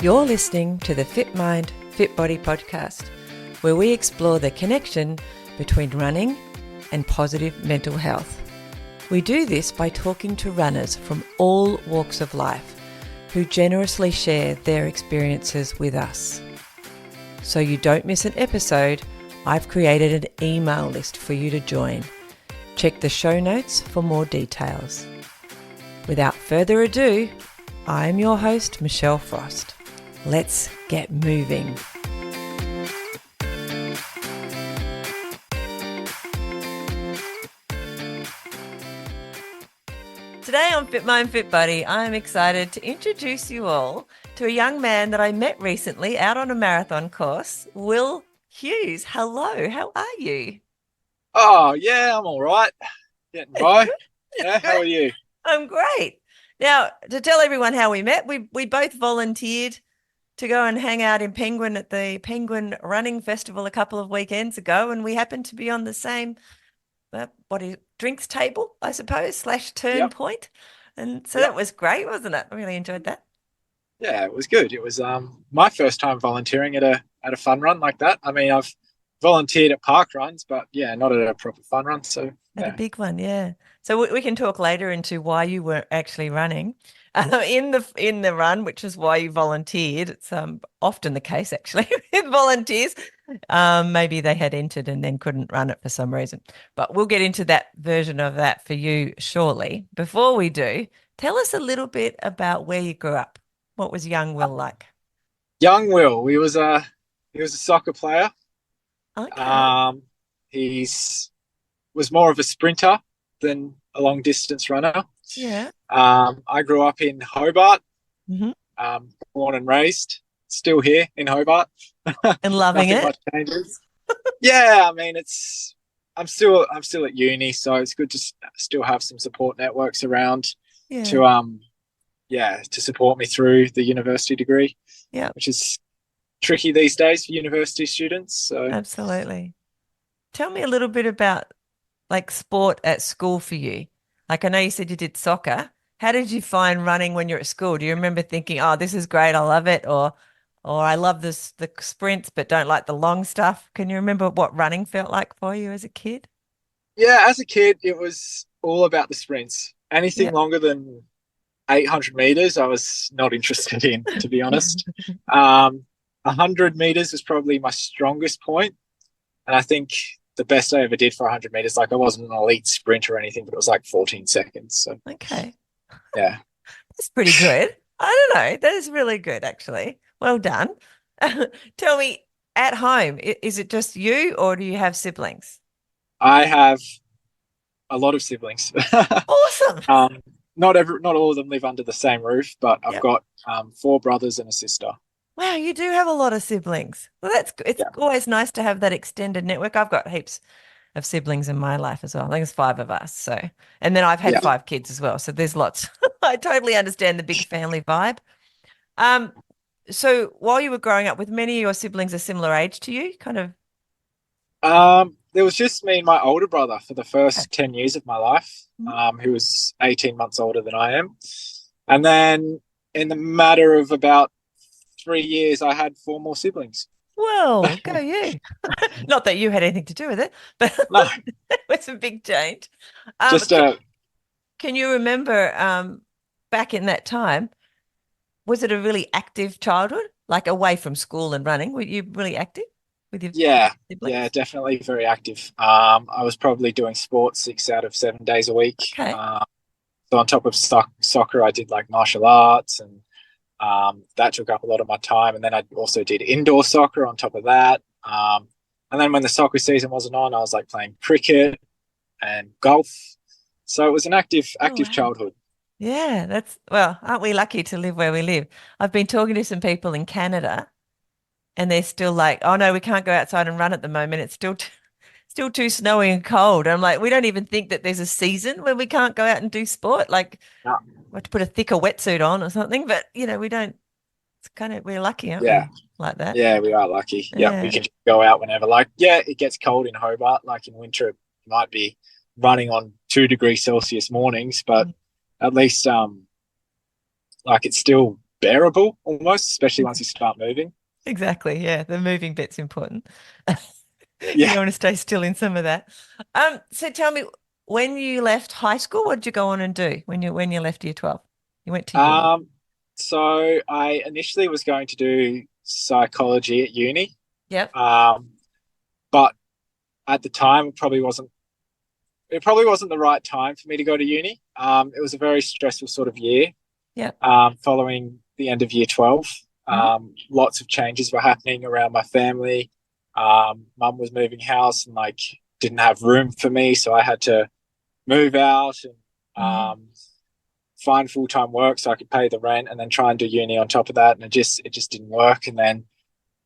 You're listening to the FitMIND FitBODY podcast, where we explore the connection between running and positive mental health. We do this by talking to runners from all walks of life who generously share their experiences with us. So you don't miss an episode, I've created an email list for you to join. Check the show notes for more details. Without further ado, I'm your host, Michelle Frost. Let's get moving. Today on FitMIND FitBODY, I'm excited to introduce you all to a young man that I met recently out on a marathon course, Will Hughes. Hello, how are you? Oh, yeah, I'm all right. Getting by. Yeah, how are you? I'm great. Now, to tell everyone how we met, we both volunteered to go and hang out in Penguin at the Penguin Running Festival a couple of weekends ago, and we happened to be on the same drinks table, I suppose, / turn Yep, point. And so yep. that was great, wasn't it? I really enjoyed that. Yeah, it was good. It was my first time volunteering at a fun run like that. I mean, I've volunteered at park runs, but yeah, not at a proper fun run. So At a yeah, big one, yeah. So we can talk later into why you were actually running in the run, which is why you volunteered. It's often the case actually with volunteers. Maybe they had entered and then couldn't run it for some reason. But we'll get into that version of that for you shortly. Before we do, tell us a little bit about where you grew up. What was young Will like? young Will. He was a soccer player. Okay. Um, he's was more of a sprinter than a long distance runner. Yeah. I grew up in Hobart. Hmm. Born and raised. Still here in Hobart. And loving Nothing it. much changes. Yeah, I mean, I'm still at uni, so it's good to still have some support networks around Yeah. to to support me through the university degree, Yeah. which is tricky these days for university students. So Absolutely. Tell me a little bit about like sport at school for you. Like I know you said you did soccer. How did you find running when you're at school? Do you remember thinking, "Oh, this is great, I love it," or "I love the sprints but don't like the long stuff"? Can you remember what running felt like for you as a kid? yeah, as a kid, it was all about the sprints. Anything Yeah. longer than 800 meters, I was not interested in, to be honest. 100 meters was probably my strongest point, and I think the best I ever did for 100 meters, like I wasn't an elite sprinter or anything, but it was like 14 seconds. So Okay. yeah. That's pretty good. I don't know. That is really good, actually. Well done. Tell me, at home, is it just you or do you have siblings? I have a lot of siblings. Awesome. um, not all of them live under the same roof, but I've Yep. got four brothers and a sister. Wow, you do have a lot of siblings. Well, that's good. It's Yeah, always nice to have that extended network. I've got heaps of siblings in my life as well. I think it's five of us. So, and then I've had yeah. five kids as well. So there's lots. I totally understand the big family vibe. Um, so while you were growing up, with many of your siblings a similar age to you, kind of. There was just me and my older brother for the Okay. first 10 years of my life, Mhm. who was 18 months older than I am. And then in the matter of about 3 years, I had four more siblings. Well, go you. Not that you had anything to do with it, but No, it was a big change. just Can you remember back in that time, was it a really active childhood, like away from school and running? Were you really active with your yeah, yeah, siblings? definitely very active. I was probably doing sports 6 out of 7 days a week. Okay. So on top of soccer, I did like martial arts, and that took up a lot of my time. And then I also did indoor soccer on top of that. And then when the soccer season wasn't on, I was like playing cricket and golf. So it was an Oh, active wow. childhood. Yeah, well, aren't we lucky to live where we live? I've been talking to some people in Canada and they're still like, "Oh no, we can't go outside and run at the moment. It's still too snowy and cold." I'm like, we don't even think that there's a season where we can't go out and do sport. Like Uh, we have to put a thicker wetsuit on or something, but we don't. It's kind of we're lucky, aren't yeah, we? Like that. yeah, we are lucky. Yeah, we Yeah. can just go out whenever. Like, yeah, it gets cold in Hobart. Like in winter, it might be running on 2 degrees Celsius mornings, but at least like it's still bearable almost, especially once you start moving. Exactly. Yeah, the moving bit's important. You Yeah. don't want to stay still in some of that. So tell me, when you left high school, what did you go on and do when you left year 12? You went to uni. Um, so I initially was going to do psychology at uni, Yep. um, but at the time it probably wasn't the right time for me to go to uni. It was a very stressful sort of year Yep. following the end of year 12. Hmm. Lots of changes were happening around my family. Mum was moving house and like didn't have room for me, so I had to move out and Mm. find full time work so I could pay the rent and then try and do uni on top of that. And it just didn't work. And then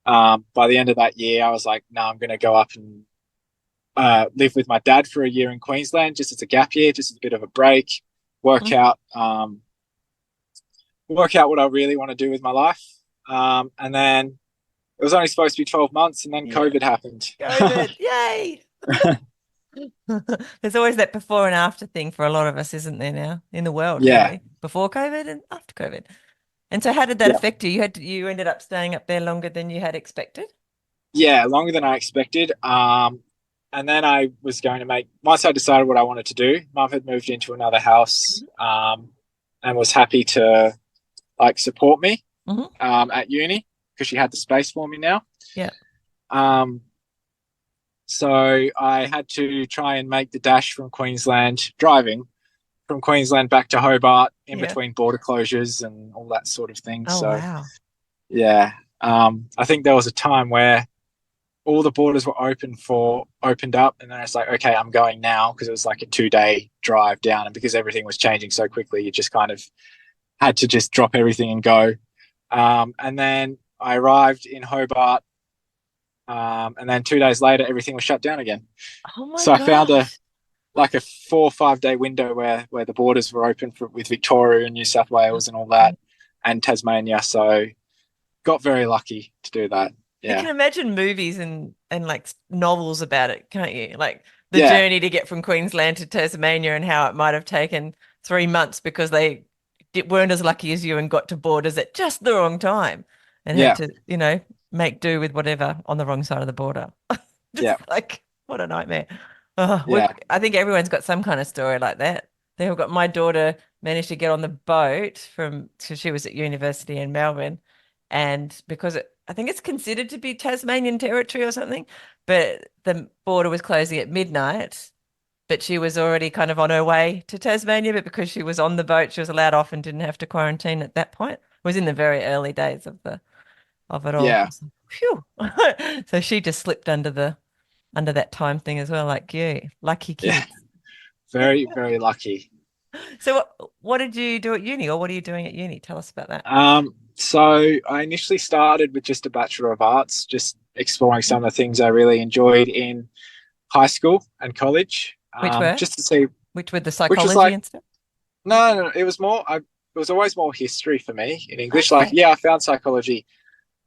by the end of that year, I was like, no, I'm going to go up and live with my dad for a year in Queensland, just as a gap year, just as a bit of a break, work Mm. out work out what I really want to do with my life. And then it was only supposed to be 12 months, and then Yeah. COVID happened. COVID. Yay. There's always that before and after thing for a lot of us, isn't there now in the world, Yeah, really? Before COVID and after COVID. And so how did that yeah, affect you? You ended up staying up there longer than you had expected? yeah, longer than I expected. And then I was going to once I decided what I wanted to do, Mum had moved into another house, and was happy to like support me Mm-hmm. at uni because she had the space for me now. Yeah. Um, so I had to try and make the dash from Queensland, driving from Queensland back to Hobart in Yeah. between border closures and all that sort of thing. Oh, So wow. yeah, I think there was a time where all the borders were opened up, and then it's like, okay, I'm going now because it was like a 2 day drive down, and because everything was changing so quickly, you just kind of had to just drop everything and go. And then I arrived in Hobart, and then 2 days later, everything was shut down again. Oh my So I found a gosh. like a 4 or 5 day window where the borders were open with Victoria and New South Wales and all that, and Tasmania. So got very lucky to do that. You can Yeah, imagine movies and like novels about it, can't you? Like the yeah, journey to get from Queensland to Tasmania and how it might have taken 3 months because weren't as lucky as you and got to borders at just the wrong time and had yeah, to, make do with whatever on the wrong side of the border. Just yeah, like what a nightmare. Oh, yeah, I think everyone's got some kind of story like that. They've got my daughter managed to get on the boat because she was at university in Melbourne, and because I think it's considered to be Tasmanian territory or something, but the border was closing at midnight. But she was already kind of on her way to Tasmania, but because she was on the boat, she was allowed off and didn't have to quarantine at that point. It was in the very early days of it all. yeah, Phew. So she just slipped under that time thing as well, like you. Lucky yeah. kids. Very, very lucky. So what did you do at uni, or what are you doing at uni? Tell us about that. So I initially started with just a Bachelor of Arts, just exploring some of the things I really enjoyed in high school and college, Which were? just to see, Which were the which was psychology like, and stuff? no, no, it was always more history for me in English. Like, Okay. yeah, I found psychology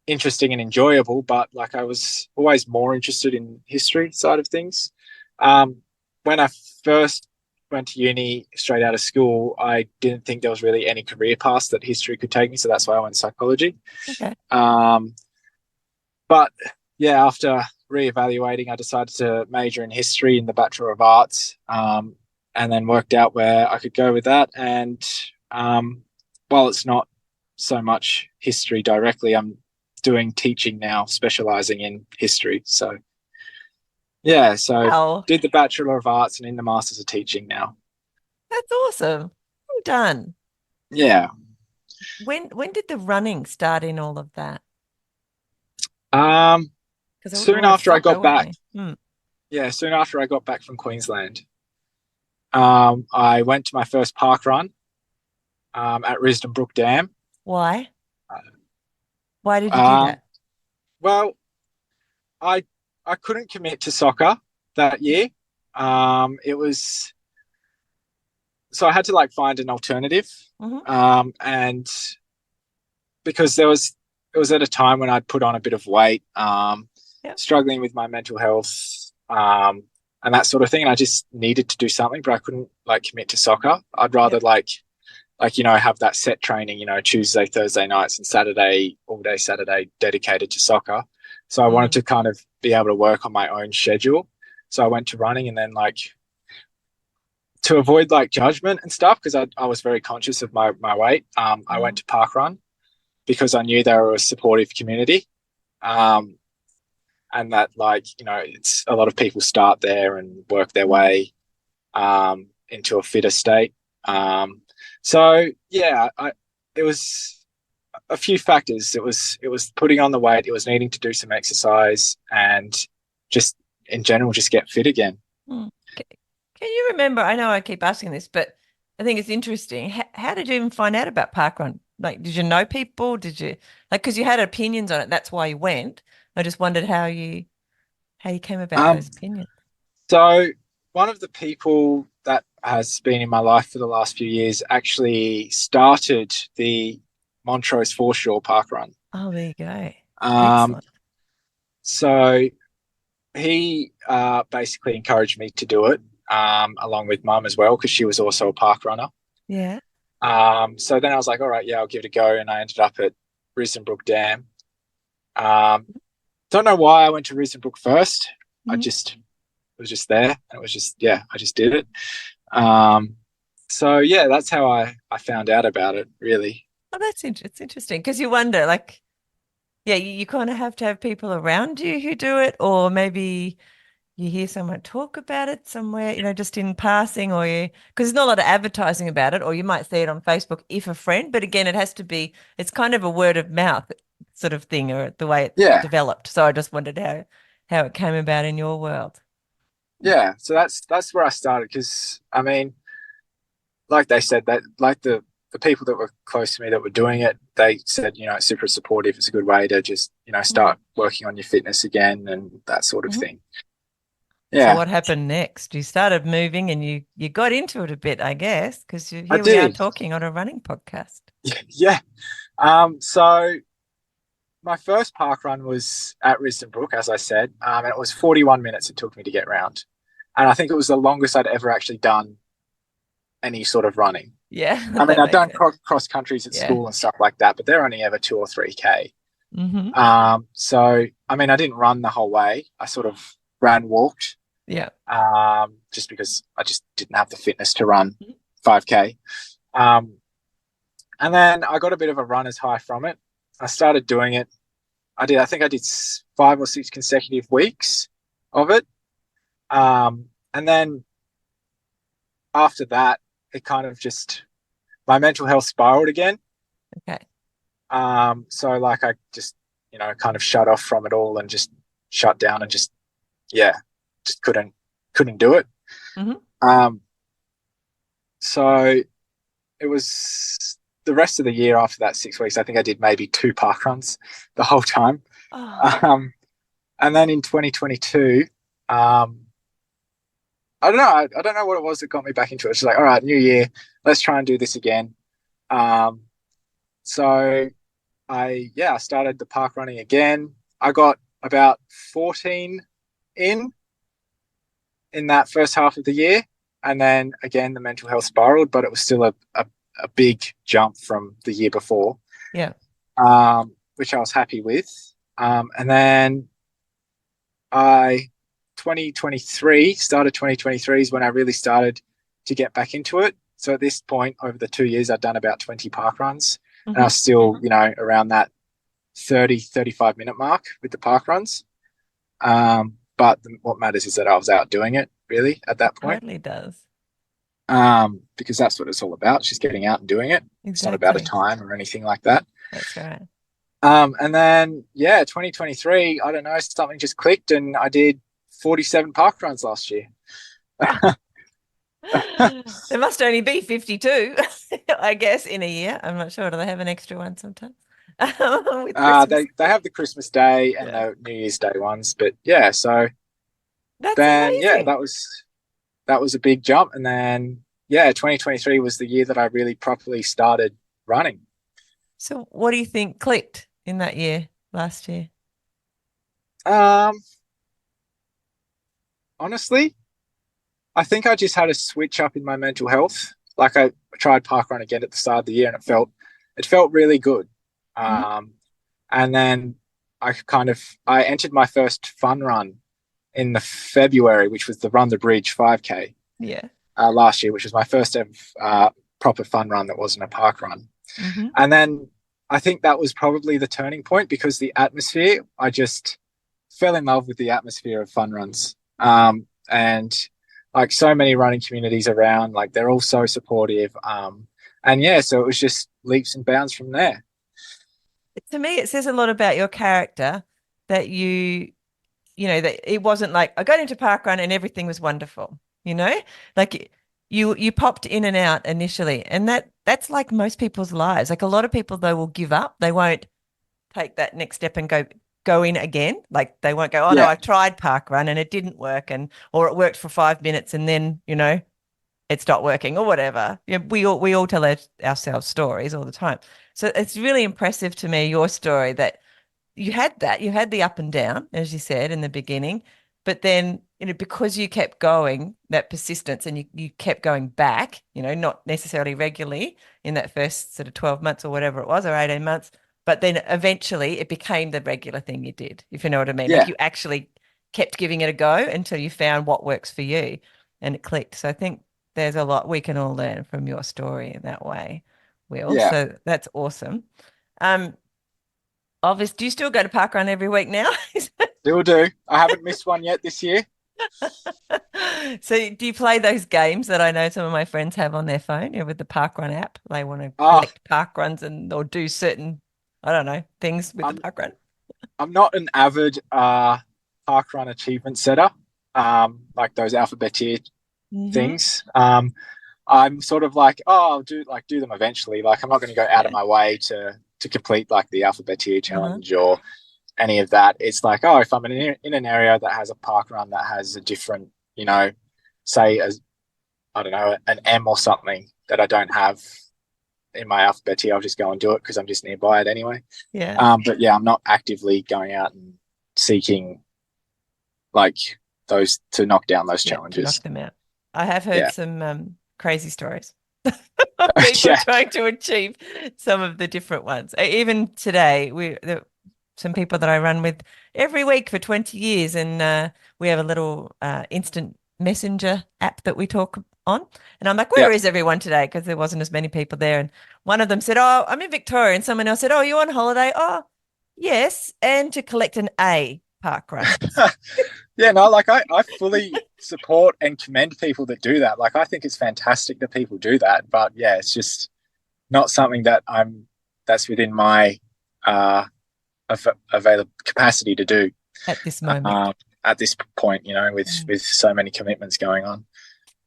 interesting and enjoyable, but like I was always more interested in history side of things. Um, when I first went to uni straight out of school, I didn't think there was really any career paths that history could take me, so that's why I went psychology. Okay. Um, but yeah, after reevaluating, I decided to major in history in the Bachelor of Arts, and then worked out where I could go with that. And um, while it's not so much history directly, I'm doing teaching now, specializing in history. So yeah, so Wow. did the Bachelor of Arts and in the Masters of Teaching now. That's awesome. Well done. Yeah. When did the running start in all of that? Um, Because soon we're a after I soccer, got weren't back, we? yeah, soon after I got back from Queensland, I went to my first park run at Risdon Brook Dam. Why? Why did you do Um, that? well, I I couldn't commit to soccer that year. It was so I had to like find an alternative, Hmm. and because it was at a time when I'd put on a bit of weight, Yep. struggling with my mental health, and that sort of thing. And I just needed to do something, but I couldn't like commit to soccer. I'd rather Yep. like like, have that set training, Tuesday, Thursday nights and Saturday, all day Saturday dedicated to soccer. So I wanted to kind of be able to work on my own schedule. So I went to running, and then like to avoid like judgment and stuff, because I was very conscious of my weight. I went to parkrun because I knew they were a supportive community. And that like, it's a lot of people start there and work their way into a fitter state. So yeah, it was a few factors. It was putting on the weight. It was needing to do some exercise, and just in general, just get fit again. Can you remember? I know I keep asking this, but I think it's interesting. How did you even find out about parkrun? Like, did you know people? Did you like because you had opinions on it? That's why you went. I just wondered how you came about Um, those opinions. so one of the people that has been in my life for the last few years actually started the Montrose Foreshore Parkrun. Oh, there you go. Um, Excellent. so he basically encouraged me to do it, along with mum as well, because she was also a park runner. Yeah. So then I was like, all right, yeah, I'll give it a go. And I ended up at Risenbrook Dam. Don't know why I went to Risenbrook first. I just was just there, and it was just, yeah, I just did it. So yeah, that's how I found out about it, really. Oh, it's interesting because you wonder, like, yeah, you kind of have to have people around you who do it, or maybe you hear someone talk about it somewhere, just in passing, or because there's not a lot of advertising about it, or you might see it on Facebook if a friend, but again, it's kind of a word of mouth sort of thing, or the way it's Yeah, developed. So I just wondered how it came about in your world. yeah. So that's where I started, because I mean, like they said, that like the people that were close to me that were doing it, they said, it's super supportive. It's a good way to just, start working on your fitness again and that sort of thing. So Yeah, what happened next? You started moving and you got into it a bit, I guess, because I here we are did. talking on a running podcast. Yeah. So my first park run was at Risenbrook, as I said, and it was 41 minutes it took me to get round. And I think it was the longest I'd ever actually done any sort of running. Yeah, I mean, that I'd makes done sense. cross countries at Yeah. school and stuff like that, but they're only ever 2 or 3K. Mm-hmm. So, I mean, I didn't run the whole way. I sort of walked, Yeah. just because I just didn't have the fitness to run 5K. And then I got a bit of a runner's high from it. I started doing it. I think I did 5 or 6 consecutive weeks of it. And then after that, it kind of just, my mental health spiraled again. Okay. So like I just, kind of shut off from it all and just shut down and just, yeah, just couldn't do it. Mm-hmm. So it was the rest of the year after that 6 weeks. I think I did maybe 2 park runs the whole time. Oh, And then in 2022, I don't know. I don't know what it was that got me back into it. It's just like, all right, new year, let's try and do this again. Um, so I started the park running again. I got about 14 in that first half of the year, and then again the mental health spiraled, but it was still a big jump from the year before, yeah. which I was happy with. And then I 2023 started 2023 is when I really started to get back into it. So at this point, over the 2 years, I've done about 20 park runs, and I was still, around that 35 minute mark with the park runs. But what matters is that I was out doing it really at that point. Totally does. Because that's what it's all about. It's just getting out and doing it. It's not about a Exactly. time or anything like that. That's right. And then, 2023, I don't know, something just clicked and I did 47 park runs last year. There must only be 52, I guess, in a year. I'm not sure. Do they have an extra one sometimes? With Christmas. They have the Christmas Day and Yeah. the New Year's Day ones, but yeah. So That's then, amazing. that was a big jump, and then 2023 was the year that I really properly started running. So what do you think clicked in that year, last year? Um, Honestly, I think I just had a switch up in my mental health. like I tried parkrun again at the start of the year, and it felt really good. Mhm. And then I entered my first fun run in the February, which was the Run the Bridge 5K Yeah. last year, which was my first ever proper fun run that wasn't a park run. Hmm. And then I think that was probably the turning point, because the atmosphere, I just fell in love with the atmosphere of fun runs. And like so many running communities around, like they're all so supportive. And yeah, so it was just leaps and bounds from there. To me, it says a lot about your character that that it wasn't like I got into parkrun and everything was wonderful, like you popped in and out initially, and that's like most people's lives. Like a lot of people though will give up. They won't take that next step and go in again. Like they won't go, oh no, Yeah, I tried parkrun and it didn't work, or it worked for 5 minutes and then it stopped working or whatever. Yeah, we all tell ourselves stories all the time. So it's really impressive to me, your story, that you had the up and down, as you said in the beginning, but then, because you kept going, that persistence, and you kept going back, not necessarily regularly in that first sort of 12 months or whatever it was, or 18 months, but then eventually it became the regular thing you did, if you know what I mean. Like yeah, you actually kept giving it a go until you found what works for you and it clicked. So I think there's a lot we can all learn from your story in that way, Will. yeah. So that's awesome. Um, Obviously, do you still go to parkrun every week now? Still do. I haven't missed one yet this year. So do you play those games that I know some of my friends have on their phone, with the parkrun app? They want to Oh, collect parkruns or do certain, I don't know, things with the I'm parkrun. I'm not an avid parkrun achievement setter, like those alphabetier Mm-hmm. things. I'm sort of like, oh, I'll do them eventually. Like I'm not going to go out of Yeah. my way to complete like the alphabetier Uh-huh. challenge or any of that. It's like, oh, if I'm in an area that has a park run that has a different, say as I don't know, an M or something that I don't have in my alphabetier, I'll just go and do it because I'm just nearby it anyway. Yeah. But yeah, I'm not actively going out and seeking like those to knock down those Yeah. To knock challenges. them out. I have heard Yeah. some crazy stories of people Yeah. trying to achieve some of the different ones. Even today, some people that I run with every week for 20 years, and we have a little instant messenger app that we talk on. And I'm like, Yeah. where is everyone today? Because there wasn't as many people there. And one of them said, oh, I'm in Victoria. And someone else said, oh, you on holiday? Oh, yes. And to collect an A park run. Yeah, no, like I fully support and commend people that do that. Like I think it's fantastic that people do that. But yeah, it's just not something that's within my uh available capacity to do At this moment. um at this point, Mm. with so many commitments going on.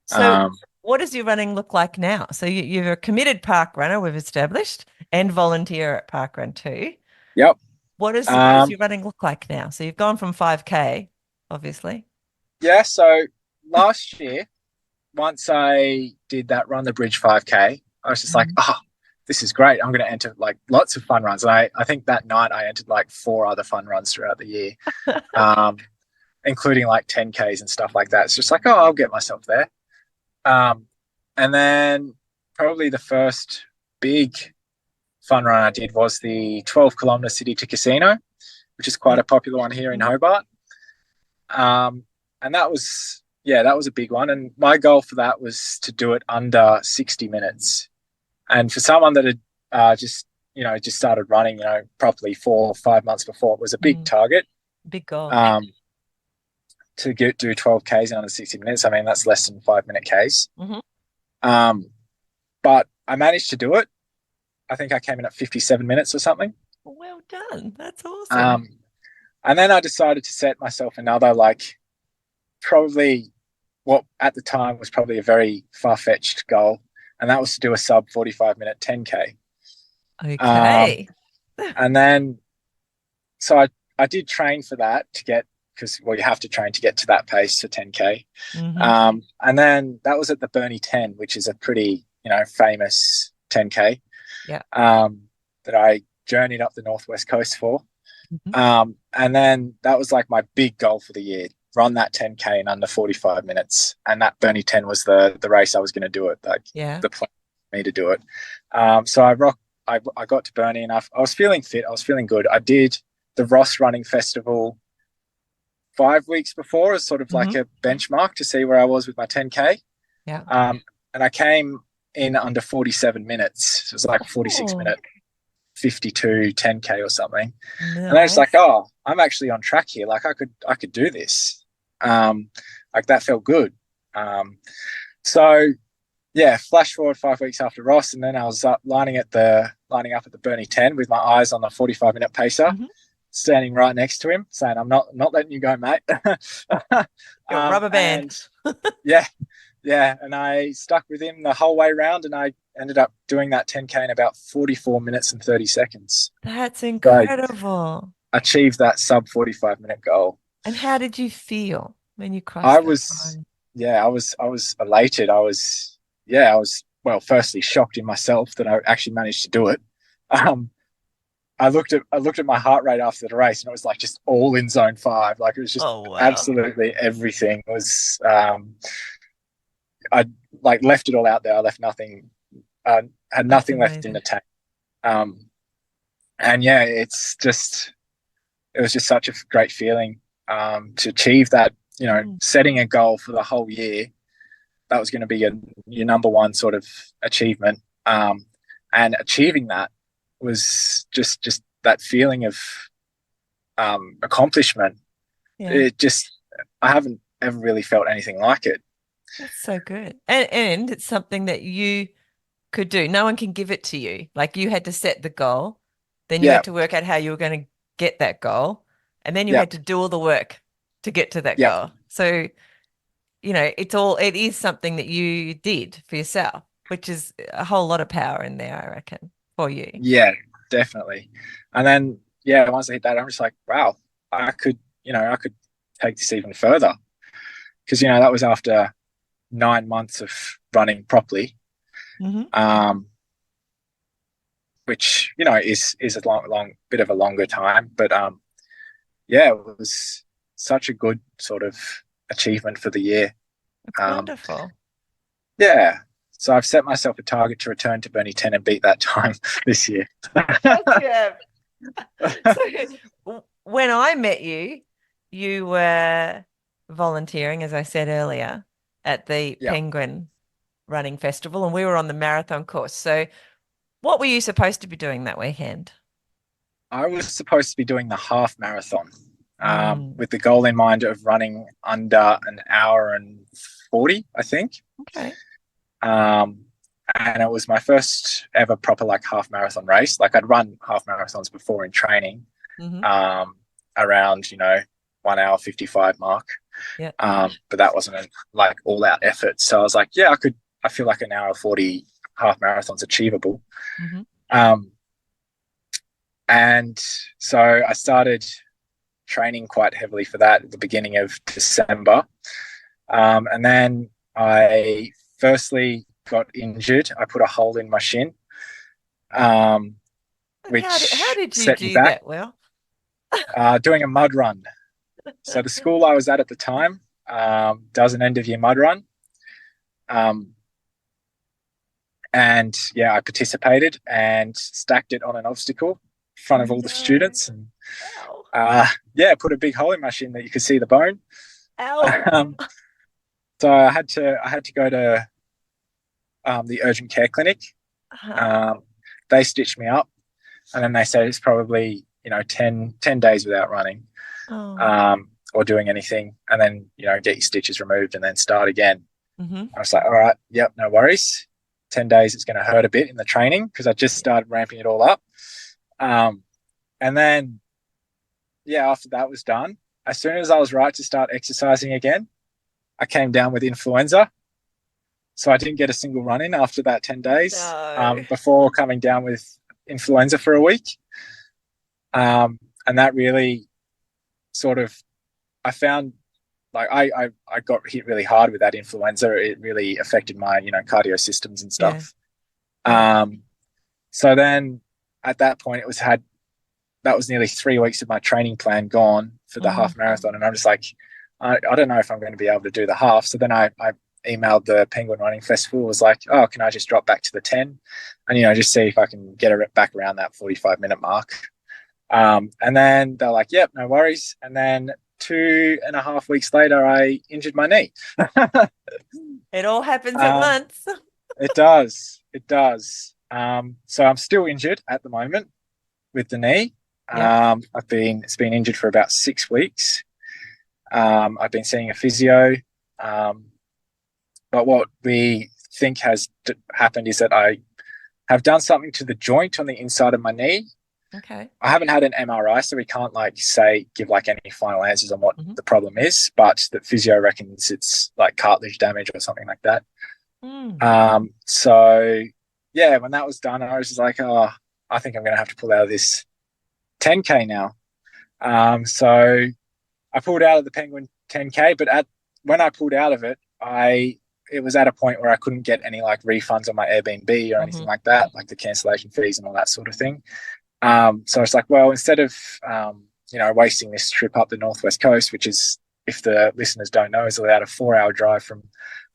So, Um what does your running look like now? So, you're a committed park runner, we've established, and volunteer at Park Run too. yep. What does Um your running look like now? So, you've gone from 5K, obviously. yeah, so last year once I did that Run the Bridge 5K, I was just like, Mhm. oh, this is great. I'm going to enter like lots of fun runs. And I think that night I entered like 4 other fun runs throughout the year, um, including like 10Ks and stuff like that. It's just like, oh, I'll get myself there. Um, and then probably the first big fun run I did was the 12-kilometer city to casino, which is quite Yeah. a popular one here in Mhm. Hobart. And that was, yeah, that was a big one. And my goal for that was to do it under 60 minutes. And for someone that had just started running, properly 4 or 5 months before, it was a big Mm. target Big goal. um, to do 12 Ks in under 60 minutes. I mean, that's less than 5 minute Ks. Hmm. Um, but I managed to do it. I think I came in at 57 minutes or something. Well done. That's awesome. Um, and then I decided to set myself another, like, probably what at the time was probably a very far fetched goal. And that was to do a sub 45-minute 10K. Um, Okay. and then, so I did train for that because, well, you have to train to get to that pace for 10K. Hmm. And then that was at the Burnie 10, which is a pretty, famous 10K Yeah. that I journeyed up the Northwest Coast for. Hmm. And then that was like my big goal for the year, run that 10K in under 45 minutes. And that Burnie 10 was the race I was going to do it, like the plan for me to do it. So I got to Burnie and I was feeling fit. I was feeling good. I did the Ross Running Festival 5 weeks before as sort of like a benchmark to see where I was with my 10K. Yeah. And I came in under 47 minutes. It was like 46-minute 52 10K or something. Nice. And I was like, oh, I'm actually on track here. Like I could do this. Like that felt good. So yeah, flash forward 5 weeks after Ross, and then I was lining up at the Burnie 10 with my eyes on the 45-minute pacer, standing right next to him, saying, "I'm not letting you go, mate." Your rubber band. Yeah, and I stuck with him the whole way round, and I ended up doing that 10K in about 44 minutes and 30 seconds. That's incredible. So I achieved that sub 45-minute goal. And how did you feel when you crossed that line? I was elated. I was well, firstly shocked in myself that I actually managed to do it. I looked at my heart rate after the race, and it was like just all in zone 5. Like it was just absolutely everything was. I like left it all out there. I left nothing. Had nothing left in the tank. And yeah, it was just such a great feeling to achieve that. You know, setting a goal for the whole year, that was going to be your number one sort of achievement. And achieving that was just that feeling of accomplishment. I haven't ever really felt anything like it. That's so good. And it's something that you could do. No one can give it to you. Like you had to set the goal, then you had to work out how you were going to get that goal, and then you had to do all the work to get to that goal. So, you know, it is something that you did for yourself, which is a whole lot of power in there, I reckon, for you. Yeah, definitely. And then, once I hit that, I'm just like, wow, I could take this even further. Because, that was after 9 months of running properly, which, is a long bit of a longer time. But, it was such a good sort of achievement for the year. It's wonderful. Yeah. So I've set myself a target to return to Burnie 10 and beat that time this year. So when I met you, you were volunteering, as I said earlier, at the Penguin Running Festival, and we were on the marathon course. So what were you supposed to be doing that weekend? I was supposed to be doing the half marathon with the goal in mind of running under an hour and 40, I think. Okay. And it was my first ever proper like half marathon race. Like I'd run half marathons before in training, around 1 hour 55 mark. Yeah. But that wasn't a like all out effort. So I was like, I feel like an hour 40 half marathon's achievable. And so I started training quite heavily for that at the beginning of December. And then I firstly got injured. I put a hole in my shin. Which how did you do that, Will? Doing a mud run. So the school I was at the time does an end of year mud run. And I participated and stacked it on an obstacle in front of all the students, and put a big hole in my shin that you could see the bone. So I had to go to the urgent care clinic. They stitched me up, and then they said it's probably 10 days without running or doing anything, and then get your stitches removed and then start again. I was like, all right, yep, no worries. 10 days, it's going to hurt a bit in the training because I just started ramping it all up. And then, after that was done, as soon as I was right to start exercising again, I came down with influenza. So I didn't get a single run in after that 10 days before coming down with influenza for a week. And that really sort of, I found like I got hit really hard with that influenza. It really affected my, cardio systems and stuff. So then at that point that was nearly 3 weeks of my training plan gone for the half marathon. And I'm just like, I don't know if I'm going to be able to do the half. So then I emailed the Penguin Running Festival, was like, oh, can I just drop back to the 10 and, just see if I can get it back around that 45-minute mark. And then they're like, yep, no worries. And then 2.5 weeks later, I injured my knee. It all happens at once. It does. It does. So I'm still injured at the moment with the knee. Yep. It's been injured for about 6 weeks. I've been seeing a physio. But what we think has happened is that I have done something to the joint on the inside of my knee. Okay. I haven't had an MRI, so we can't give any final answers on what the problem is, but the physio reckons it's like cartilage damage or something like that. So yeah, when that was done, I was just like, oh, I think I'm going to have to pull out of this 10K now. So I pulled out of the Penguin 10K, but when I pulled out of it, it was at a point where I couldn't get any like refunds on my Airbnb or anything like that, like the cancellation fees and all that sort of thing. So I was like, well, instead of wasting this trip up the northwest coast, which is, if the listeners don't know, is about a 4-hour drive from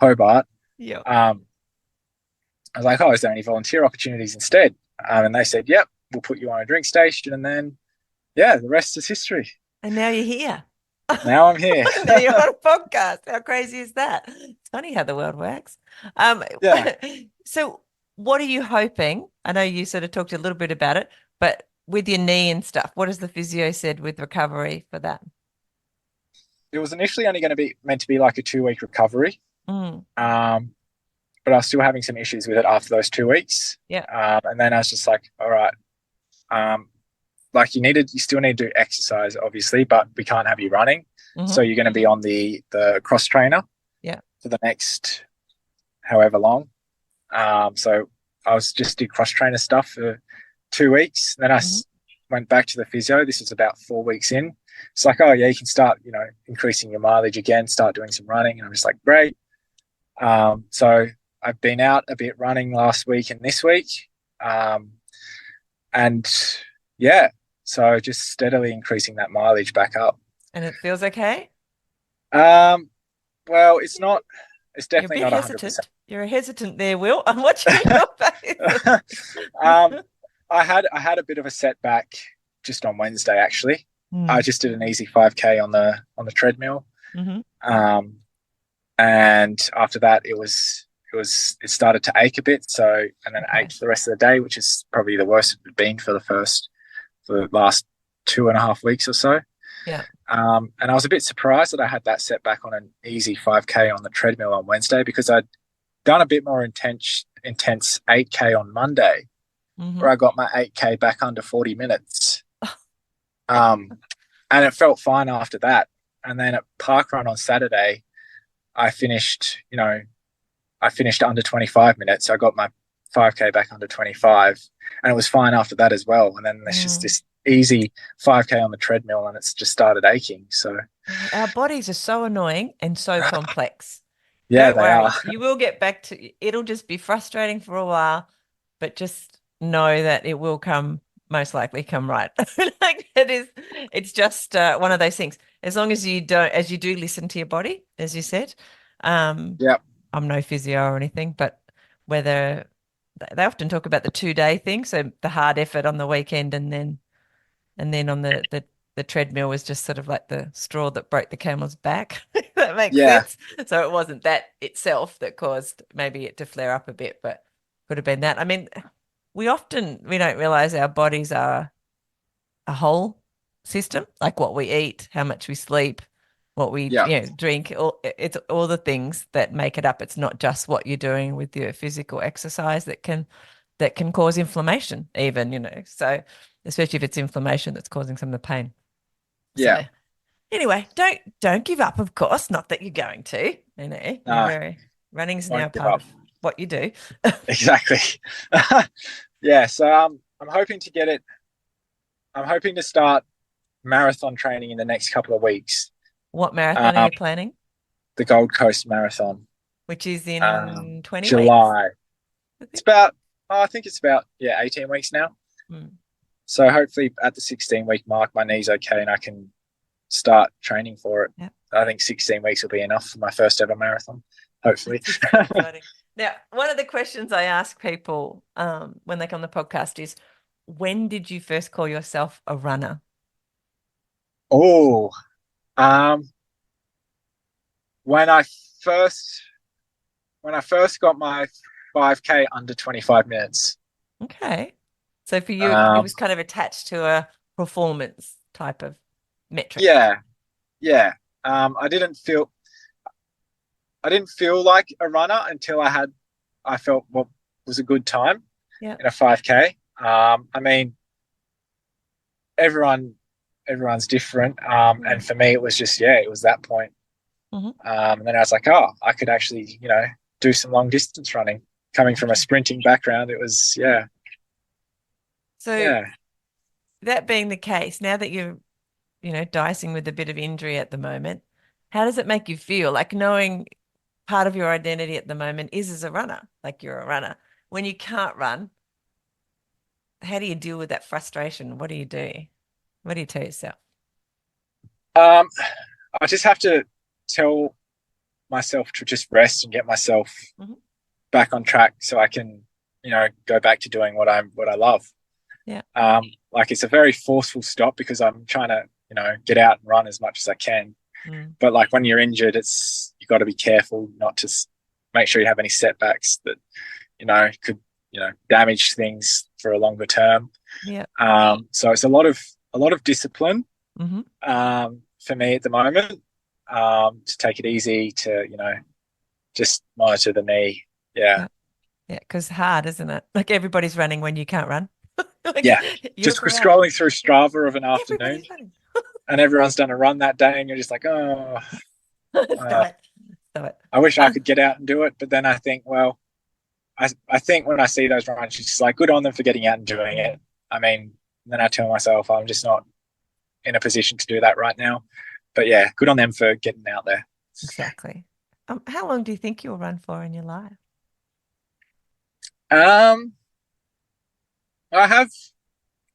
Hobart. Yeah. I was like, oh, is there any volunteer opportunities instead? And they said, yep, we'll put you on a drink station, and then the rest is history. And now you're here. Now I'm here. Now you're on a podcast. How crazy is that? It's funny how the world works. Yeah. So what are you hoping? I know you sort of talked a little bit about it, but with your knee and stuff, what has the physio said with recovery for that? It was initially only going to be meant to be like a 2-week recovery. But I was still having some issues with it after those 2 weeks. Yeah. And then I was just like, all right, you still need to do exercise, obviously, but we can't have you running. So you're going to be on the cross trainer for the next however long. So I did cross trainer stuff for 2 weeks. Then I went back to the physio. This was about 4 weeks in. It's like, oh yeah, you can start, increasing your mileage again, start doing some running. And I'm just like, great. So I've been out a bit running last week and this week. And yeah, so just steadily increasing that mileage back up. And it feels okay? Well, it's not, it's definitely not 100%. You're hesitant there, Will. I'm watching your face. I had a bit of a setback just on Wednesday, actually. I just did an easy 5K on the treadmill. And after that it started to ache a bit. So, and then it ached the rest of the day, which is probably the worst it had been for the last 2.5 weeks or so. Yeah. And I was a bit surprised that I had that setback on an easy 5K on the treadmill on Wednesday, because I'd done a bit more intense 8K on Monday, where I got my 8K back under 40 minutes. And it felt fine after that. And then at Parkrun on Saturday, I finished under 25 minutes. I got my 5K back under 25, and it was fine after that as well. And then there's just this easy 5K on the treadmill, and it's just started aching. So our bodies are so annoying and so complex. Yeah, Don't they worry. are. You will get back to it'll just be frustrating for a while, but just know that it will most likely come right. Like it's just one of those things. As long as you do listen to your body, as you said. Yep. I'm no physio or anything, but whether they often talk about the 2-day thing, so the hard effort on the weekend and then on the treadmill was just sort of like the straw that broke the camel's back. If that makes sense. So it wasn't that itself that caused maybe it to flare up a bit, but could have been that. I mean, we don't realize our bodies are a whole system, like what we eat, how much we sleep, what we drink. It's all the things that make it up. It's not just what you're doing with your physical exercise that can cause inflammation even, so especially if it's inflammation that's causing some of the pain. Yeah. So anyway, don't give up, of course, not that you're going to, running's now part of what you do. Exactly. Yeah. So I'm hoping to get it. I'm hoping to start marathon training in the next couple of weeks. What marathon are you planning? The Gold Coast Marathon, which is in 20 July. weeks. I think it's about 18 weeks now. Mm. So hopefully at the 16-week mark, my knee's okay and I can start training for it. Yeah. I think 16 weeks will be enough for my first ever marathon, hopefully. Exciting. Now, one of the questions I ask people when they come on the podcast is, when did you first call yourself a runner? Oh, um, when I first got my 5K under 25 minutes. Okay. So for you, it was kind of attached to a performance type of metric. Yeah, yeah. I didn't feel like a runner until I felt what was a good time Yeah. in a 5K. I mean, everyone's different. And for me, it was just, it was that point. And then I was like, oh, I could actually, do some long distance running. Coming from a sprinting background, it was, So that being the case, now that you're, dicing with a bit of injury at the moment, how does it make you feel? Like knowing part of your identity at the moment is as a runner, like you're a runner. When you can't run, how do you deal with that frustration? What do you do? What do you tell yourself? I just have to tell myself to just rest and get myself back on track so I can, go back to doing what I love. Yeah. Like it's a very forceful stop because I'm trying to, get out and run as much as I can. But like when you're injured, you've got to be careful not to make sure you have any setbacks that, could, damage things for a longer term. Yeah. So it's a lot of discipline for me at the moment, to take it easy, to, just monitor the knee. Yeah. Yeah. Because hard, isn't it? Like everybody's running when you can't run. Like, yeah. Just scrolling through Strava of an afternoon and everyone's done a run that day and you're just like, oh, Stop it. I wish I could get out and do it. But then I think, well, I think when I see those runs, it's just like, good on them for getting out and doing it. I mean, then I tell myself I'm just not in a position to do that right now. But yeah, good on them for getting out there. Exactly. How long do you think you'll run for in your life? I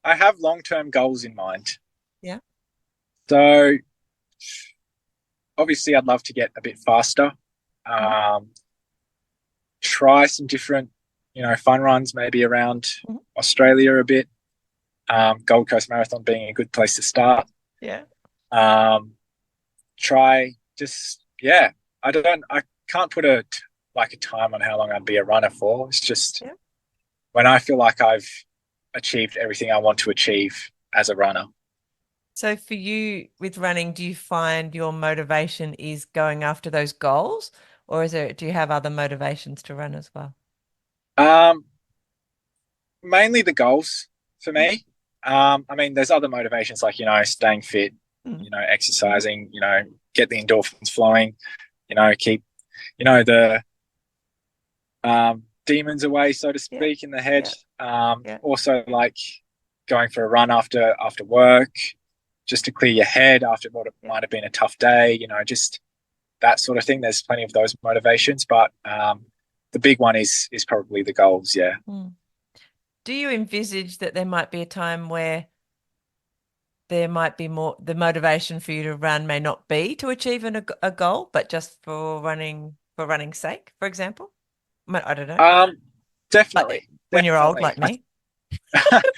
have long-term goals in mind. Yeah. So obviously I'd love to get a bit faster. Try some different, fun runs, maybe around Australia a bit. Gold Coast Marathon being a good place to start. Yeah. Try just, I can't put a time on how long I'd be a runner for. It's just when I feel like I've achieved everything I want to achieve as a runner. So for you with running, do you find your motivation is going after those goals, or do you have other motivations to run as well? Mainly the goals for me. I mean, there's other motivations like, staying fit, exercising, get the endorphins flowing, keep, the demons away, so to speak, in the head. Also like going for a run after work, just to clear your head after what might have been a tough day, just that sort of thing. There's plenty of those motivations, but the big one is probably the goals. Yeah. Do you envisage that there might be a time where there might be more, the motivation for you to run may not be to achieve a goal, but just for running's sake, for example? I don't know. Definitely. When you're old like me.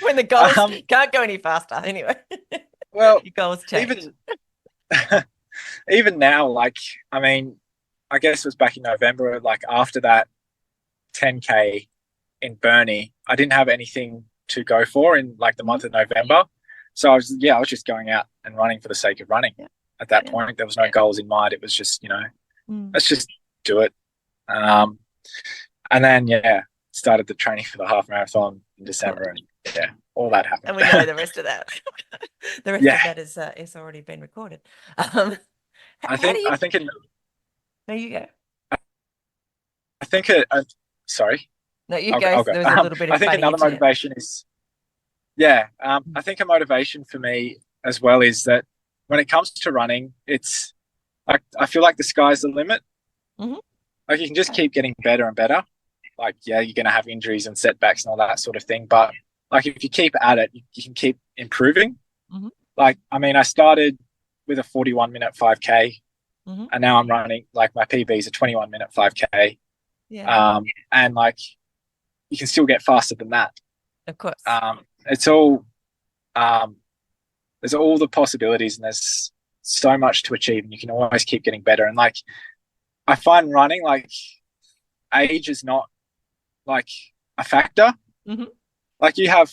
When the goals can't go any faster anyway. Well, your goals change. Even now, like, I mean, I guess it was back in November, like after that 10K in Burnie, I didn't have anything to go for in like the month of November. So I was just going out and running for the sake of running. At that point, there was no goals in mind. It was just, let's just do it. And then, started the training for the half marathon in December and all that happened. And we know the rest of that. The rest of that is already been recorded. I think No, you go. I think sorry. No, you go. I'll go. There was a little bit of I think another motivation is I think a motivation for me as well is that when it comes to running, it's like I feel like the sky's the limit. Like you can just keep getting better and better. Like, you're going to have injuries and setbacks and all that sort of thing. But like, if you keep at it, you can keep improving. Like, I mean, I started with a 41-minute 5K and now I'm running, like my PB is a 21-minute 5K. Yeah. And like you can still get faster than that. Of course. It's all there's all the possibilities, and there's so much to achieve, and you can always keep getting better. And like I find running, like age is not like a factor. Like you have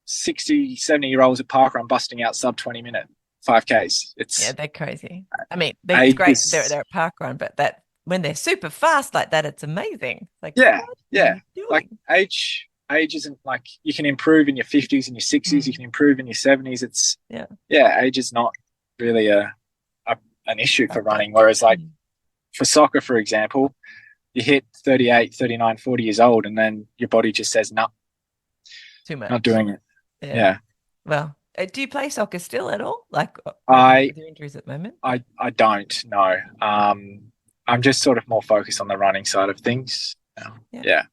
60, 70-year-olds at parkrun busting out sub 20-minute 5Ks. Yeah, they're crazy. I mean, they're age great. is, They're at parkrun, but that when they're super fast like that, it's amazing. Like, yeah, what are yeah. you Like doing? age isn't like you can improve in your 50s and your 60s, you can improve in your 70s. It's age is not really an issue for running. Whereas like for soccer, for example, you hit 38, 39, 40 years old, and then your body just says, no, Too much. not doing it. Yeah. Well, do you play soccer still at all? Like I with your injuries at the moment? I don't know. I'm just sort of more focused on the running side of things. Yeah.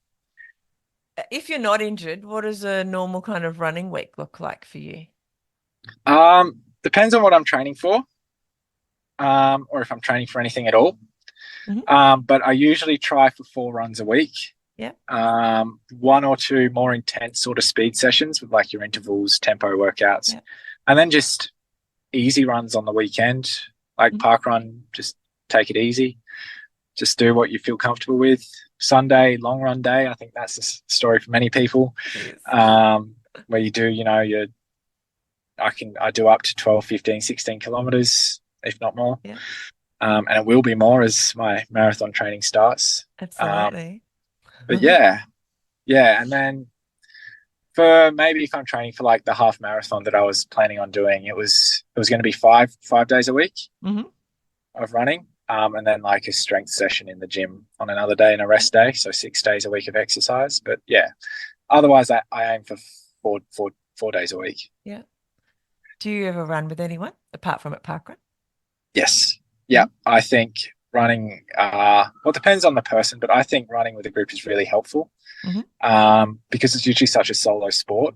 If you're not injured, what does a normal kind of running week look like for you? Depends on what I'm training for, or if I'm training for anything at all. But I usually try for 4 runs a week. Yeah. 1 or 2 more intense sort of speed sessions with like your intervals, tempo workouts, and then just easy runs on the weekend, like park run. Just take it easy. Just do what you feel comfortable with. Sunday, long run day. I think that's the story for many people. Where you do, I do up to 12, 15, 16 kilometers, if not more. Yeah. And it will be more as my marathon training starts. Absolutely. But yeah. And then for maybe if I'm training for like the half marathon that I was planning on doing, it was going to be five days a week of running. And then like a strength session in the gym on another day and a rest day. So 6 days a week of exercise. But yeah, otherwise I aim for 4 days a week. Yeah. Do you ever run with anyone apart from at parkrun? Yes. Yeah. I think running, well, it depends on the person, but I think running with a group is really helpful because it's usually such a solo sport.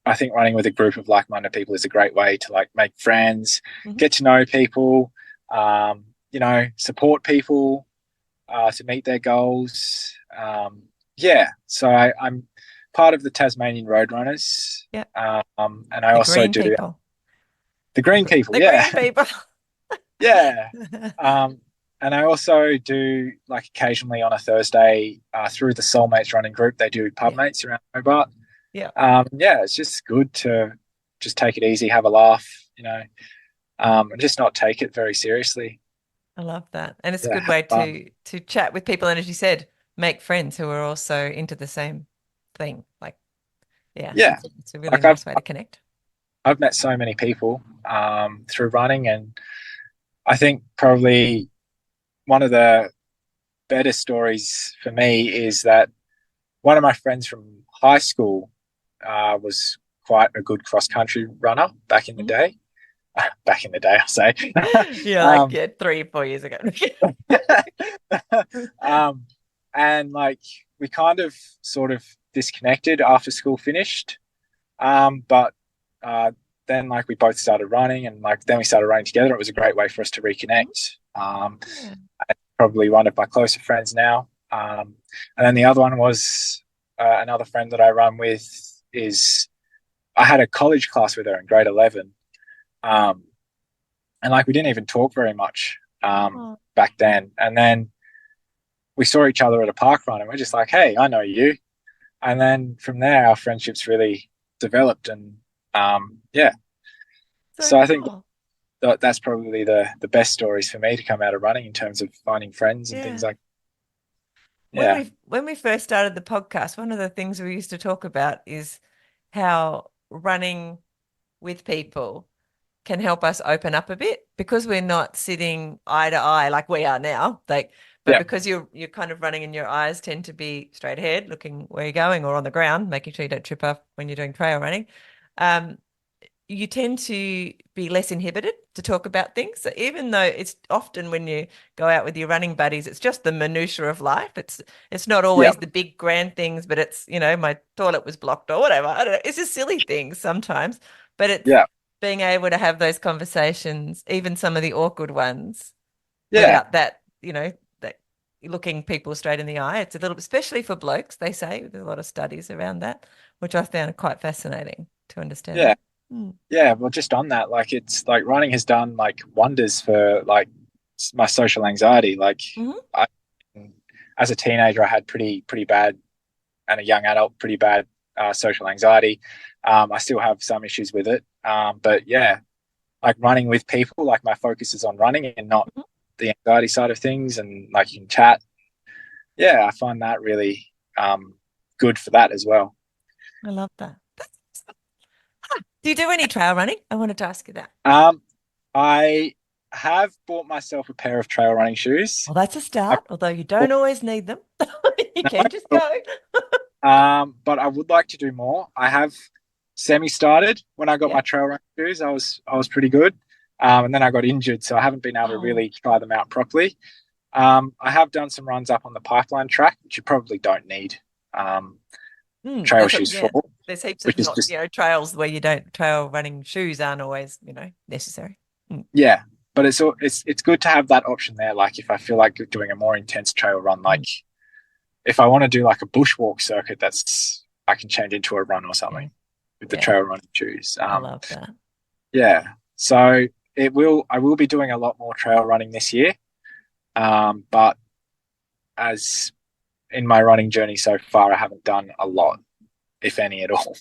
I think running with a group of like-minded people is a great way to like make friends, get to know people, support people, to meet their goals. So I'm part of the Tasmanian Roadrunners. Yeah. And I also do people. The green people. The green people. Yeah. And I also do like occasionally on a Thursday through the Soulmates running group, they do pub mates around Hobart. Yeah. It's just good to just take it easy, have a laugh, and just not take it very seriously. I love that. And it's a good way to chat with people. And as you said, make friends who are also into the same thing. Like, it's a really nice way to connect. I've met so many people through running, and I think probably one of the better stories for me is that one of my friends from high school was quite a good cross-country runner back in the day. Back in the day, I'll say. 3 or 4 years ago. And like we kind of sort of disconnected after school finished. But then like we both started running, and like then we started running together. It was a great way for us to reconnect. Probably one of my closer friends now. And then the other one was another friend that I run with I had a college class with her in grade 11. And like we didn't even talk very much back then. And then we saw each other at a park run, and we're just like, hey, I know you. And then from there, our friendships really developed. And so I think that's probably the best stories for me to come out of running in terms of finding friends and things like that. When we first started the podcast, one of the things we used to talk about is how running with people can help us open up a bit, because we're not sitting eye to eye like we are now. Because you're kind of running and your eyes tend to be straight ahead, looking where you're going, or on the ground, making sure you don't trip up when you're doing trail running. You tend to be less inhibited to talk about things. So even though it's often when you go out with your running buddies, it's just the minutiae of life. It's not always the big grand things, but it's, my toilet was blocked or whatever. I don't know. It's just silly things sometimes, but being able to have those conversations, even some of the awkward ones, Yeah, without that, that looking people straight in the eye. It's a little, especially for blokes, they say there's a lot of studies around that, which I found quite fascinating to understand yeah, that. Mm. yeah. Well, just on that, like it's like running has done like wonders for like my social anxiety. Like Hmm. I, as a teenager, I had pretty bad, and a young adult, pretty bad social anxiety. I still have some issues with it, but yeah, like running with people, like my focus is on running and not the anxiety side of things, and like you can chat. Yeah, I find that really good for that as well. I love that. Do you do any trail running? I wanted to ask you that. Um, I have bought myself a pair of trail running shoes. Well, that's a I, start, although you don't always need them. You can just no, go. but I would like to do more. I have semi-started when I got Yeah. my trail running shoes. I was pretty good, and then I got injured, so I haven't been able to Oh, really try them out properly. I have done some runs up on the pipeline track, which you probably don't need trail that's what, shoes for, yeah. There's heaps which of is not, just trails where you don't trail running shoes aren't always, necessary. Mm. yeah. But it's good to have that option there. Like if I feel like doing a more intense trail run, like Mm. if I want to do like a bushwalk circuit, that's I can change into a run or Yeah. something with the Yeah. trail running shoes. I love that. Yeah. So I will be doing a lot more trail running this year. But as in my running journey so far, I haven't done a lot, if any at all.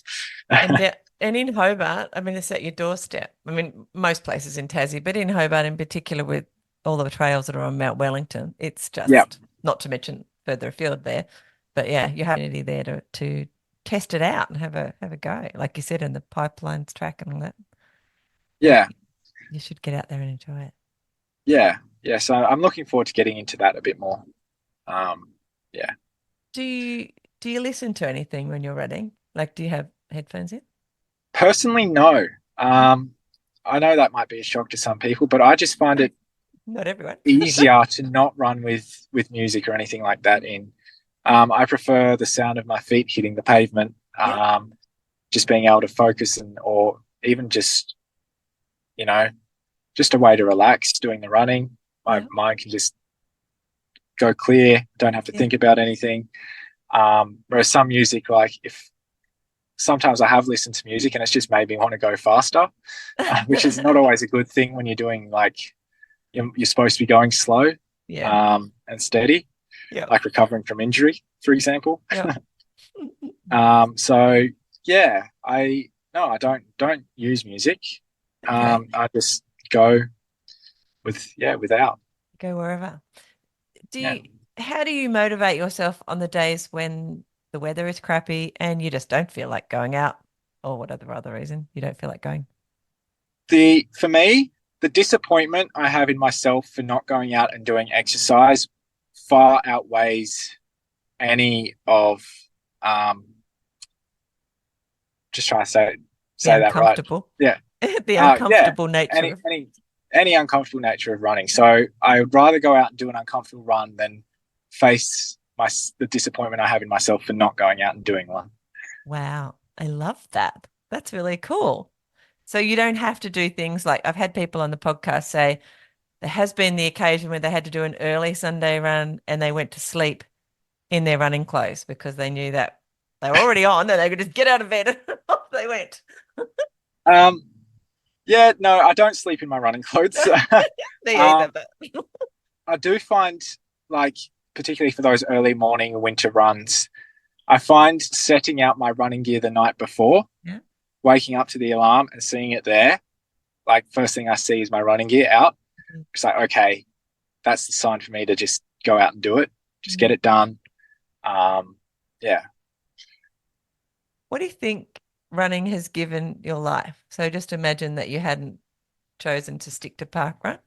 And in Hobart, I mean, it's at your doorstep. I mean, most places in Tassie, but in Hobart in particular, with all the trails that are on Mount Wellington, it's Yeah. just not to mention further afield there. But yeah, you have an opportunity there to test it out and have a go. Like you said, in the pipelines track and all that. Yeah, Yeah. you should get out there and enjoy it. Yeah. Yeah. So I'm looking forward to getting into that a bit more. Um, yeah. Do you do you listen to anything when you're running? Like, do you have headphones in? Personally, no. I know that might be a shock to some people, but I just find it Not everyone. easier to not run with music or anything like that in. I prefer the sound of my feet hitting the pavement, Yeah. just being able to focus and or even just you know just a way to relax doing the running. My Yeah. mind can just go clear. Don't have to Yeah. think about anything. Whereas some music, like if sometimes I have listened to music and it's just made me want to go faster, which is not always a good thing when you're doing like you're supposed to be going slow Yeah. and steady, Yeah. like recovering from injury, for example. Yeah. So yeah, I no, I don't use music. Okay. I just go without. Go wherever. Do Yeah. you, how do you motivate yourself on the days when the weather is crappy and you just don't feel like going out or whatever other reason you don't feel like going? The for me, the disappointment I have in myself for not going out and doing exercise far outweighs any of um just trying to The say that right. uncomfortable, Yeah. the Yeah. uncomfortable nature Any of, any any uncomfortable nature of running. So I would rather go out and do an uncomfortable run than face the disappointment I have in myself for not going out and doing one. wow, I love that. That's really cool. So you don't have to do things like I've had people on the podcast say there has been the occasion where they had to do an early Sunday run and they went to sleep in their running clothes because they knew that they were already on and they could just get out of bed and off they went. Um, yeah, no, I don't sleep in my running clothes. Me either, um, but I do find, like, particularly for those early morning winter runs, I find setting out my running gear the night before, yeah. waking up to the alarm and seeing it there, like, first thing I see is my running gear out. It's like, okay, that's the sign for me to just go out and do it, just get Mm. it done. Um, yeah. What do you think running has given your life? So just imagine that you hadn't chosen to stick to park run.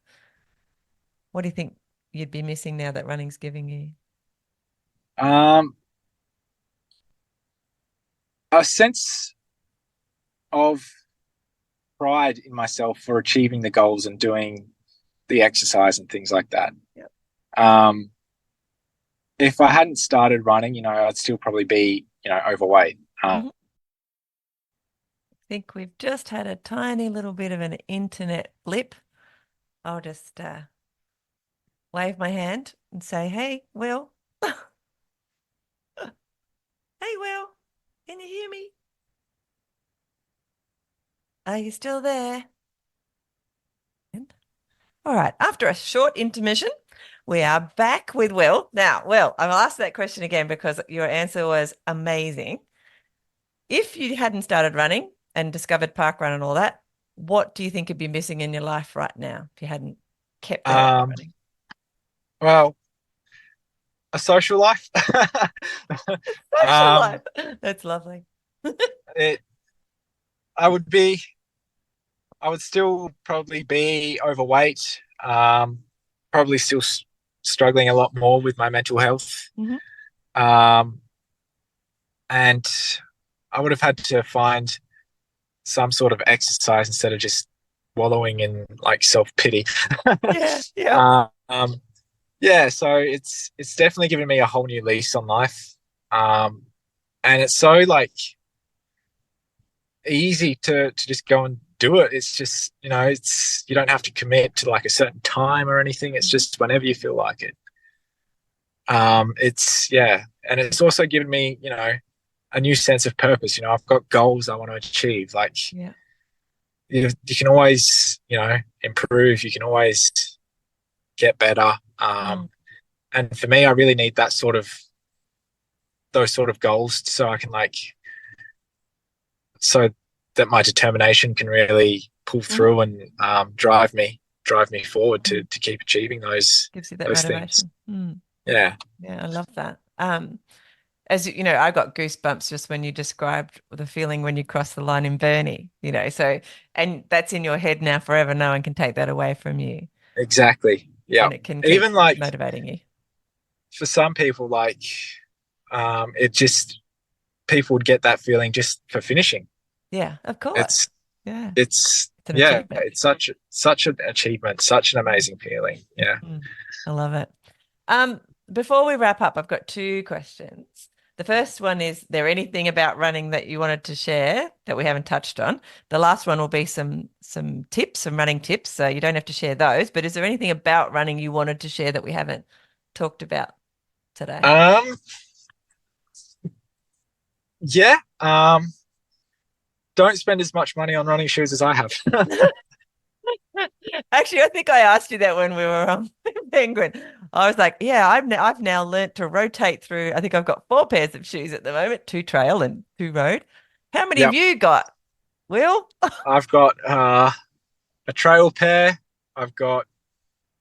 What do you think you'd be missing now that running's giving you? Um, a sense of pride in myself for achieving the goals and doing the exercise and things like that. Yep. Um, if I hadn't started running, I'd still probably be, overweight. Mhm. think we've just had a tiny little bit of an internet blip. I'll just wave my hand and say, hey, Will. Hey, Will, can you hear me? Are you still there? All right. After a short intermission, we are back with Will. Now, Will, I'll ask that question again because your answer was amazing. If you hadn't started running and discovered parkrun and all that, what do you think would be missing in your life right now if you hadn't kept at it by running? Well, a social life. Social um, life. That's lovely. it. I would be. I would still probably be overweight. Probably still struggling a lot more with my mental health. Mhm. Um, and I would have had to find some sort of exercise instead of just wallowing in like self-pity. Yeah, yeah. um, yeah, so it's definitely given me a whole new lease on life. Um, and it's so like easy to just go and do it. It's just, it's you don't have to commit to like a certain time or anything. It's Mhm. just whenever you feel like it. It's yeah, and it's also given me, a new sense of purpose. I've got goals I want to achieve. Like Yeah. you can always, improve. You can always get better. Mm. And for me, I really need those sort of goals so I can so that my determination can really pull Mhm. through and drive me forward to Mm. keep achieving those Gives you that those things. motivation. Mm. Yeah. Yeah, I love that. As you know, I got goosebumps just when you described the feeling when you cross the line in Burnie, so, and that's in your head now forever. No one can take that away from you, Exactly. Yeah. and it can keep Even like motivating you. for some people, it just people would get that feeling just for finishing. Yeah, of course. It's Yeah, it's it's an yeah, achievement. it's such an achievement, such an amazing feeling. Yeah. Mm, I love it. Um, Before we wrap up, I've got two questions. The first one is there anything about running that you wanted to share that we haven't touched on? The last one will be some tips, some running tips. So you don't have to share those, but is there anything about running you wanted to share that we haven't talked about today? Um. Yeah. Don't spend as much money on running shoes as I have. Actually, I think I asked you that when we were on Penguin. I was like, yeah, I've now learnt to rotate through. I think I've got 4 pairs of shoes at the moment, 2 trail and 2 road. How many have Yep. you got, Will? I've got a trail pair. I've got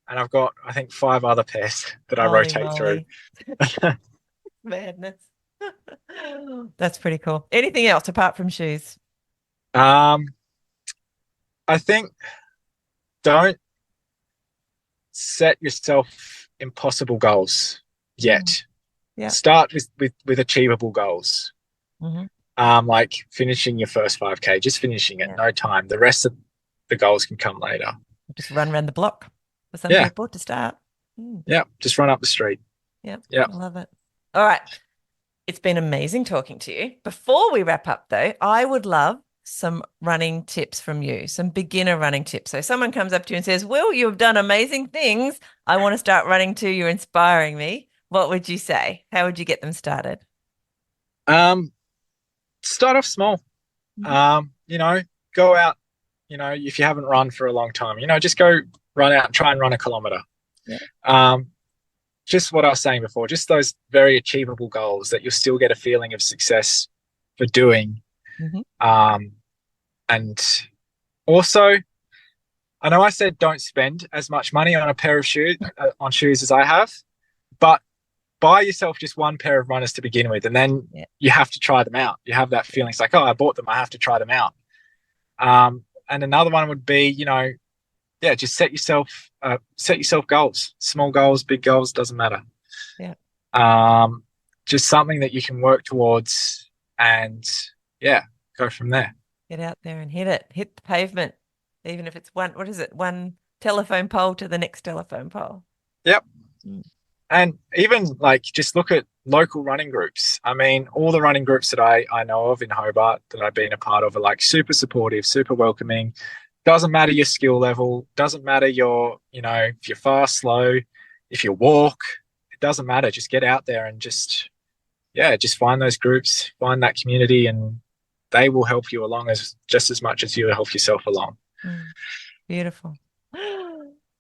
I think 5 other pairs that I Holy rotate through. moly. Madness. That's pretty cool. Anything else apart from shoes? um, I think don't set yourself impossible goals Mm, yet. yeah. Start with achievable goals. Hmm. Like finishing your first 5K, just finishing it, Yeah. no time. The rest of the goals can come later. Just run around the block for some Yeah, people to start. Mm, yeah. Just run up the street. yeah. Yeah. I love it. All right. It's been amazing talking to you. Before we wrap up, though, I would love some running tips from you, some beginner running tips. So someone comes up to you and says, Will, you've done amazing things. I want to start running too. You're inspiring me. What would you say? How would you get them started? Start off small. Mhm. Go out. If you haven't run for a long time, just go run out and try and run a kilometer. Yeah. Um, just what I was saying before, just those very achievable goals that you'll still get a feeling of success for doing. Mhm. Um, and also, I know I said don't spend as much money on a pair of shoes on shoes as I have, but buy yourself just one pair of runners to begin with, and then Yeah. you have to try them out. You have that feeling. It's like, oh, I bought them. I have to try them out. And another one would be, yeah, just set yourself goals, small goals, big goals, doesn't matter. Yeah. Um, just something that you can work towards, and yeah, go from there. Get out there and hit it. Hit the pavement. Even if it's one, what is it? One telephone pole to the next telephone pole. Yep. Mm. And even like just look at local running groups. I mean, all the running groups that I know of in Hobart that I've been a part of are like super supportive, super welcoming. Doesn't matter your skill level, doesn't matter your, if you're fast, slow, if you walk, it doesn't matter. Just get out there and just find those groups, find that community, and they will help you along just as much as you help yourself along. Beautiful.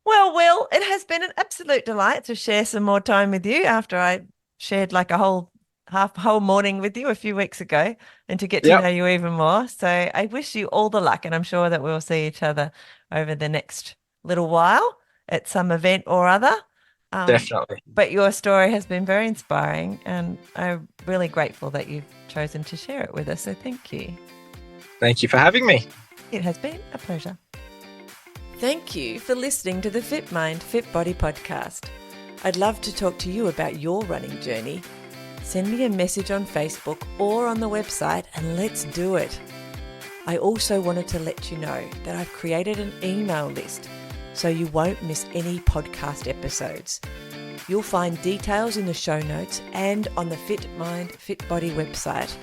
Well, Will, it has been an absolute delight to share some more time with you after I shared like a whole morning with you a few weeks ago, and to get to know you even more. So I wish you all the luck, and I'm sure that we'll see each other over the next little while at some event or other. Definitely. But your story has been very inspiring, and I'm really grateful that you've chosen to share it with us. So thank you. Thank you for having me. It has been a pleasure. Thank you for listening to the FitMIND FitBODY podcast. I'd love to talk to you about your running journey. Send me a message on Facebook or on the website and let's do it. I also wanted to let you know that I've created an email list so you won't miss any podcast episodes. You'll find details in the show notes and on the FitMIND FitBODY website,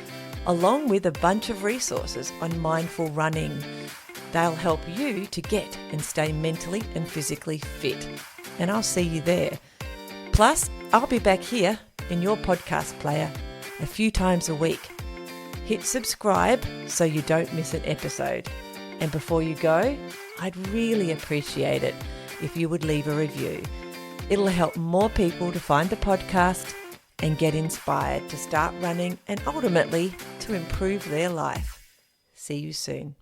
along with a bunch of resources on mindful running. They'll help you to get and stay mentally and physically fit. And I'll see you there. Plus, I'll be back here in your podcast player a few times a week. Hit subscribe so you don't miss an episode. And before you go, I'd really appreciate it if you would leave a review. It'll help more people to find the podcast and get inspired to start running and ultimately to improve their life. See you soon.